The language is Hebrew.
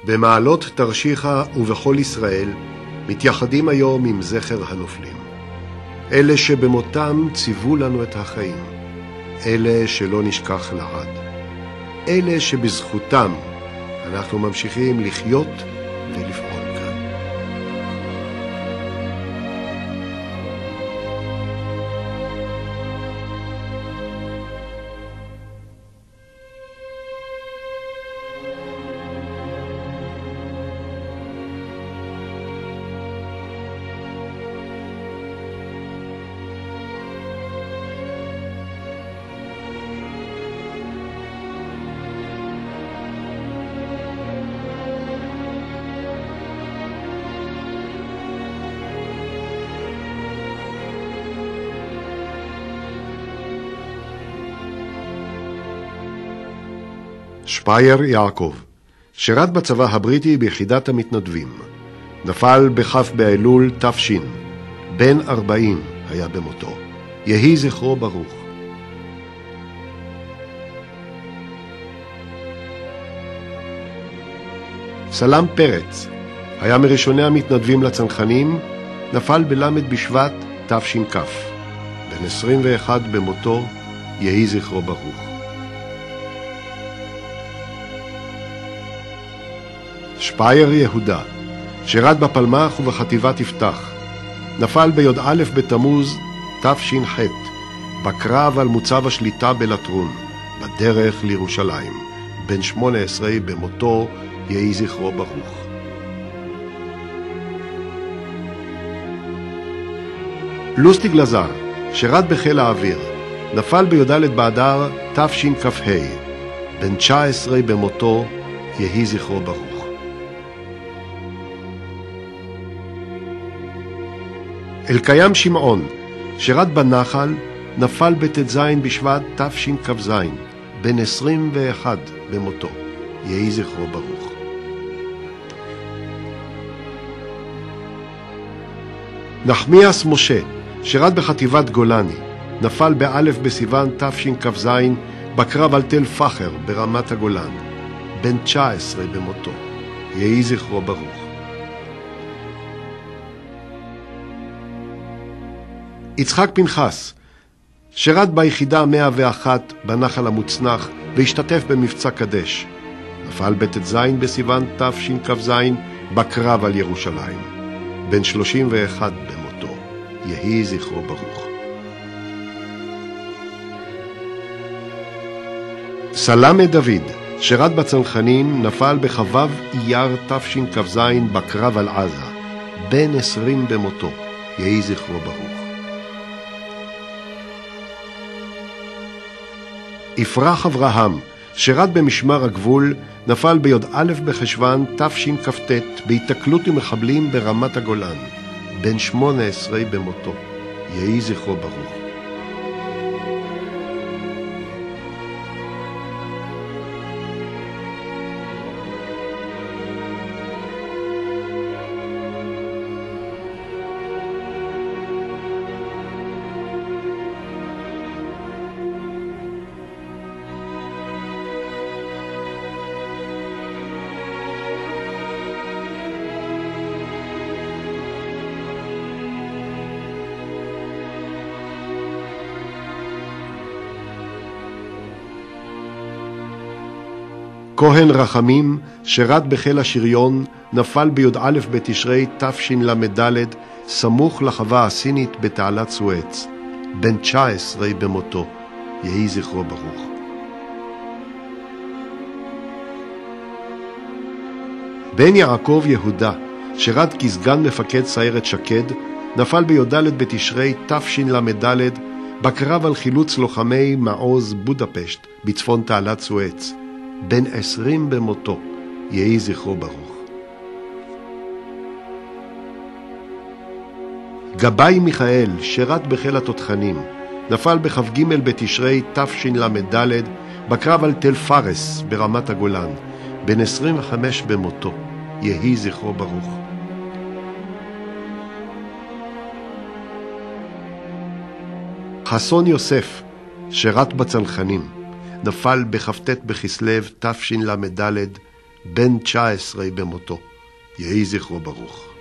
במעלות תרשיחא ובכל ישראל מתייחדים היום עם זכר הנופלים. אלה שבמותם ציוו לנו את החיים, אלה שלא נשכח לעד, אלה שבזכותם אנחנו ממשיכים לחיות ולפעול כאן. שפייר יעקב, שירת בצבא הבריטי ביחידת המתנדבים. נפל בכ' באלול תש. בן 40 היה במותו. יהי זכרו ברוך. סלם פרץ היה מראשוני המתנדבים לצנחנים, נפל בלמד בשבט תש"כ. בן 21 במותו, יהי זכרו ברוך. שפייר יהודה, שירת בפלמ"ח ובחטיבת יפתח. נפל בי"א בתמוז תש"ח, בקרב על מוצב השליטה בלטרון, בדרך לירושלים. בן 18 במותו, יהי זכרו ברוך. לוסטיג לזר, שירת בחיל האוויר. נפל בי"ד באדר תשכ"ה. בן 19 במותו, יהי זכרו ברוך. אלקיים שמעון, שירת בנחל, נפל בט"ז בשבט תשכ"ז. בן 21 במותו, יהי זכרו ברוך. נחמיאס משה, שירת בחטיבת גולני, נפל באלף בסיוון תשכ"ז בקרב על תל פחר ברמת הגולן. בן 19 במותו, יהי זכרו ברוך. יצחק פנחס, שירת ביחידה 101 בנחל המוצנח והשתתף במבצע קדש. נפל בט"ז בסיוון תשכ"ז בקרב על ירושלים. בן 31 במותו, יהי זכרו ברוך. סלמה דוד, שירת בצנחנים, נפל בכ"ו אייר תשכ"ז בקרב על עזה. בן 20 במותו, יהי זכרו ברוך. יפרח אברהם, שירת במשמר הגבול, נפל בי"א בחשוון תשכ"ט בהיתקלות עם מחבלים ברמת הגולן. בן 18 במותו, יהי זכרו ברוך. כהן רחמים, שירת בחיל השריון, נפל בי"א בתשרי תשל"ד, סמוך לחווה הסינית בתעלת סואץ. בן 19 במותו, יהי זכרו ברוך. בן יעקב יהודה, שירת כסגן מפקד סיירת שקד, נפל בי"ד בתשרי תשל"ד, בקרב על חילוץ לוחמי מעוז בודפשט בצפון תעלת סואץ. בן 20 במותו, יהי זכרו ברוך. גבאי מיכאל, שירת בחיל התותחנים, נפל בכ"ג בתשרי תשל"ד בקרב על תל פארס ברמת הגולן. בן 25 במותו, יהי זכרו ברוך. חסון יוסף, שירת בצנחנים, נפל בכ"ט בכסלו תשל"ד בן 19 במותו. יהי זכרו ברוך.